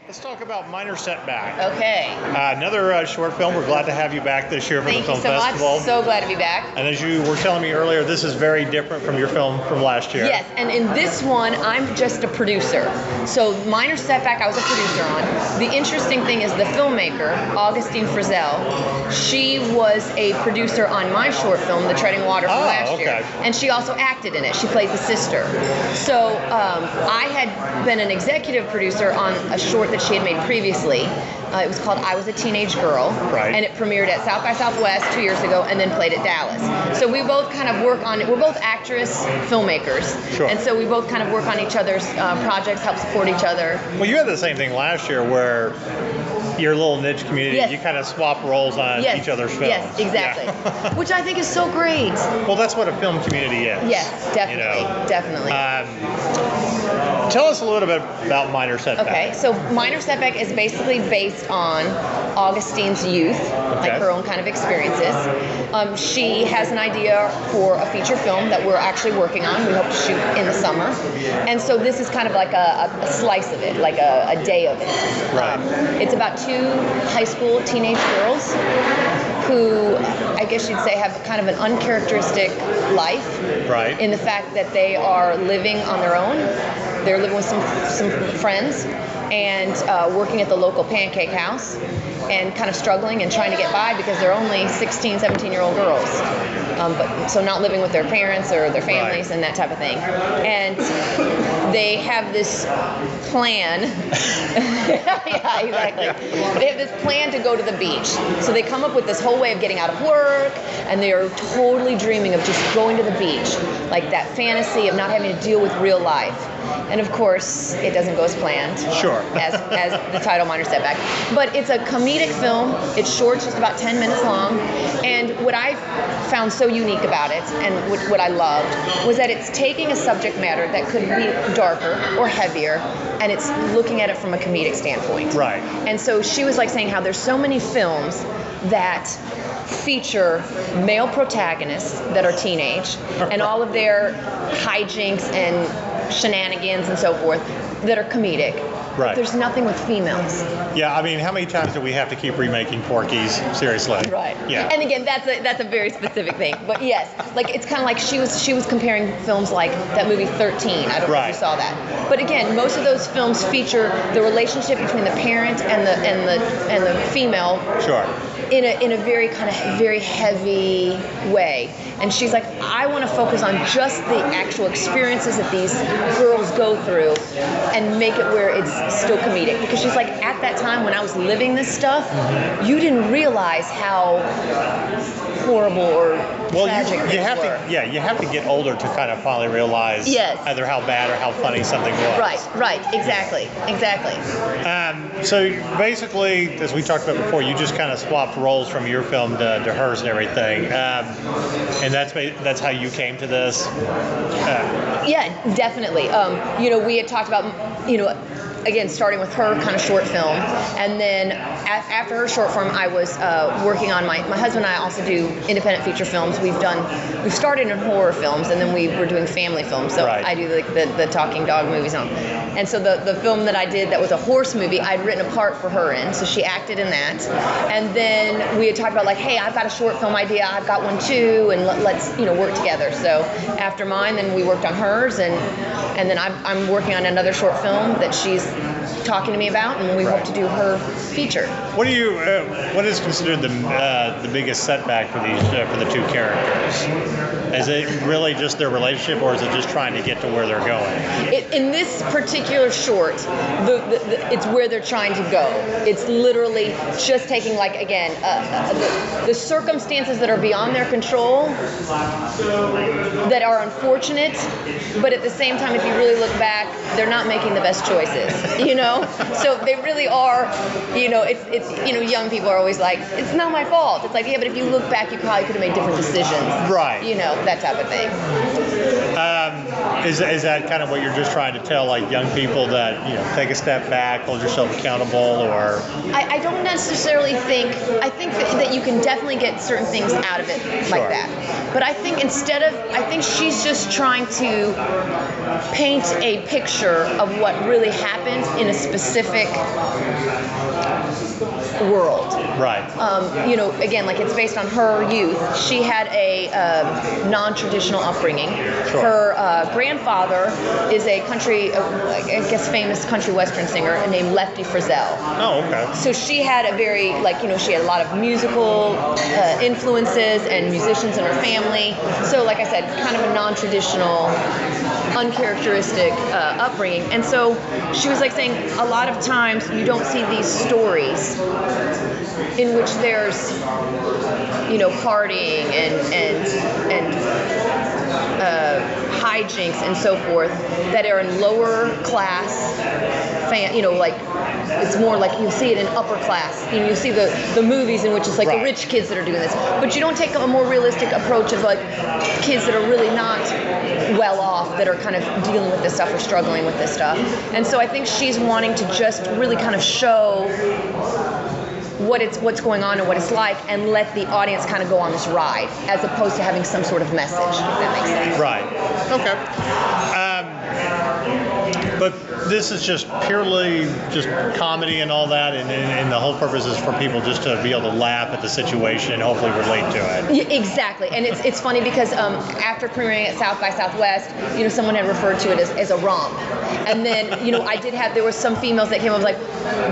Let's talk about Minor Setback. Okay. Another short film. We're glad to have you back this year for the film festival. Thank you so much. So glad to be back. And as you were telling me earlier, this is very different from your film from last year. Yes, and in this one, I'm just a producer. So Minor Setback, I was a producer on. The interesting thing is the filmmaker, Augustine Frizzell, she was a producer on my short film, The Treading Water, from last year. And she also acted in it. She played the sister. So I had been an executive producer on a short that she had made previously. It was called I Was a Teenage Girl. Right. And it premiered at South by Southwest 2 years ago and then played at Dallas. So we both kind of work on it. We're both actress filmmakers. Sure. And so we both kind of work on each other's projects, help support each other. Well, you had the same thing last year where your little niche community, Yes. you kind of swap roles on Yes. each other's films. Yes, exactly. Yeah. Which I think is so great. Well, that's what a film community is. Yes, definitely. You know? Definitely. Tell us a little bit about Minor Setback. Okay, so Minor Setback is basically based on Augustine's youth, like her own kind of experiences. She has an idea for a feature film that we're actually working on. We hope to shoot in the summer. And so this is kind of like a slice of it, like a day of it. Right. It's about two high school teenage girls who, I guess you'd say, have kind of an uncharacteristic life. Right. In the fact that they are living on their own. They're living with some friends and working at the local pancake house and kind of struggling and trying to get by because they're only 16, 17-year-old girls. So not living with their parents or their families and that type of thing. And they have this plan. Yeah, exactly. They have this plan to go to the beach. So they come up with this whole way of getting out of work, and they are totally dreaming of just going to the beach, like that fantasy of not having to deal with real life. And of course, it doesn't go as planned. Sure. as the title, Minor Setback. But it's a comedic film. It's short, just about 10 minutes long. And what I found so unique about it, and what I loved, was that it's taking a subject matter that could be darker or heavier, and it's looking at it from a comedic standpoint. Right. And so she was like saying how there's so many films that feature male protagonists that are teenage and all of their hijinks and shenanigans and so forth that are comedic. Right. There's nothing with females. Yeah, I mean, how many times do we have to keep remaking Porkys? Seriously. Right. Yeah. And again, that's a very specific thing. But yes, like it's kind of like she was comparing films like that movie 13. I don't know if you saw that. But again, most of those films feature the relationship between the parent and the female. Sure. In a very kind of very heavy way. And she's like, I want to focus on just the actual experiences that these girls go through and make it where it's still comedic. Because she's like, at that time when I was living this stuff, you didn't realize how horrible or tragic you have were. you have to get older to kind of finally realize either how bad or how funny something was. Right, exactly. So basically, as we talked about before, you just kind of swapped roles from your film to hers and everything, and that's how you came to this. Yeah, definitely. We had talked about, again, starting with her kind of short film, and then after her short film, I was working on my husband and I also do independent feature films. We've started in horror films, and then we were doing family films. So I do the talking dog movies, and so the film that I did that was a horse movie, I'd written a part for her in, so she acted in that. And then we had talked about like, hey, I've got a short film idea, I've got one too, and let's work together. So after mine, then we worked on hers, and then I'm working on another short film that she's talking to me about, and we hope to do her feature. What is considered the biggest setback for the two characters? Is it really just their relationship, or is it just trying to get to where they're going? In this particular short, it's where they're trying to go. It's literally just taking, like, again, the circumstances that are beyond their control, that are unfortunate, but at the same time, if you really look back, they're not making the best choices, So they really are, it's young people are always like, it's not my fault. It's like, yeah, but if you look back, you probably could have made different decisions. Right. That type of thing. Is that kind of what you're just trying to tell, like, young people that, take a step back, hold yourself accountable, or? I don't necessarily think, I think that you can definitely get certain things out of it like that. But I think I think she's just trying to paint a picture of what really happened in a specific world. Right. Again, like it's based on her youth. She had a non-traditional upbringing. Sure. Her grandfather is a country, I guess, famous country western singer named Lefty Frizzell. Oh, okay. So she had a very, she had a lot of musical influences and musicians in her family. So, like I said, kind of a non-traditional, uncharacteristic upbringing. And so she was like saying, a lot of times you don't see these stories in which there's, partying and hijinks and so forth that are in lower class, it's more like you'll see it in upper class. You see the movies in which it's like the rich kids that are doing this, but you don't take a more realistic approach of like kids that are really not well off, that are kind of dealing with this stuff or struggling with this stuff. And so I think she's wanting to just really kind of show what's going on and what it's like, and let the audience kind of go on this ride, as opposed to having some sort of message, if that makes sense. Right. Okay. But this is just purely just comedy and all that, and the whole purpose is for people just to be able to laugh at the situation and hopefully relate to it. Yeah, exactly. And it's funny because after premiering at South by Southwest, someone had referred to it as a romp. And then, there were some females that came up like,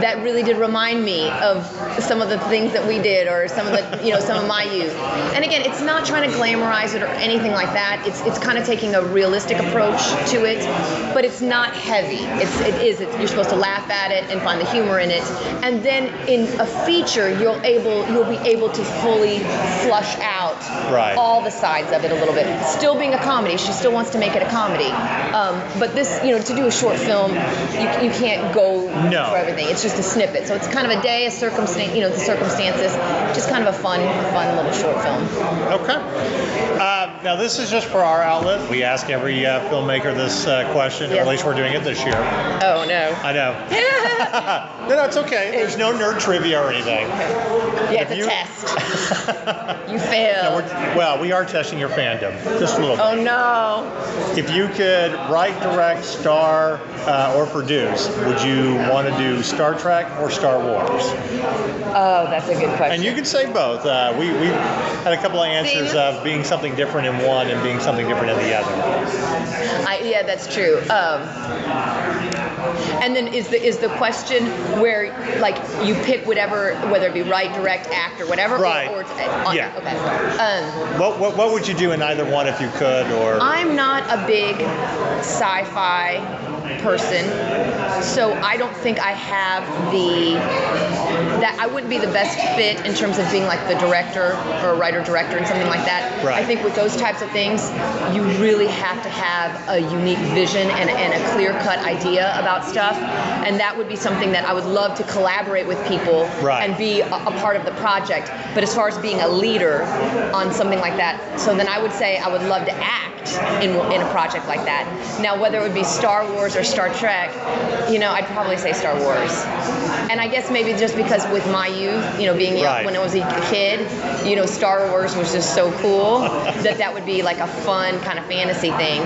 that really did remind me of some of the things that we did, or some of the, some of my youth. And again, it's not trying to glamorize it or anything like that. It's kind of taking a realistic approach to it, but it's not heavy. You're supposed to laugh at it and find the humor in it. And then in a feature, you'll be able to fully flush out all the sides of it a little bit. Still being a comedy, she still wants to make it a comedy. But this, to do a short film, you can't go for everything. It's just a snippet. So it's kind of a day, the circumstances, just kind of a fun little short film. Okay. Now this is just for our outlet. We ask every filmmaker this question, or at least we're doing it this year. Oh no. I know. No, it's okay. There's no nerd trivia or anything. Yeah, it's a test. You failed. No, we are testing your fandom, just a little bit. Oh no. If you could write, direct, star, or produce, would you want to do Star Trek or Star Wars? Oh, that's a good question. And you could say both. We had a couple of answers of being something different in one and being something different in the other. Yeah, that's true. And then is the question where you pick whatever, whether it be write, direct, act, or whatever? Right. Or yeah. Okay. What would you do in either one if you could? Or I'm not a big sci-fi person, so I don't think I have that I wouldn't be the best fit in terms of being like the director or writer-director and something like that. Right. I think with those types of things, you really have to have a unique vision and a clear-cut idea about stuff, and that would be something that I would love to collaborate with people and be a part of the project. But as far as being a leader on something like that, so then I would say I would love to act in a project like that. Now, whether it would be Star Wars or Star Trek, I'd probably say Star Wars. And I guess maybe just because with my youth, being young when I was a kid, Star Wars was just so cool that would be like a fun kind of fantasy thing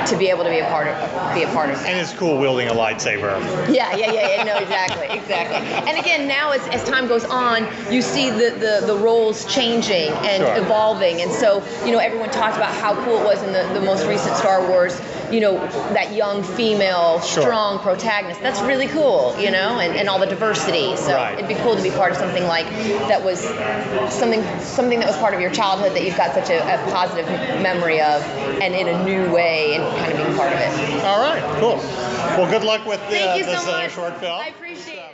to be able to be a part of that. And it's cool wielding a lightsaber. Yeah, no, exactly. And again, now as time goes on, you see the roles changing and evolving, and so everyone talked about how cool it was in the most recent Star Wars. That young female, strong protagonist. That's really cool, and all the diversity. So it'd be cool to be part of something like that was something that was part of your childhood that you've got such a positive memory of, and in a new way, and kind of being part of it. All right, cool. Well, good luck with Thank you this so much. short film. I appreciate it.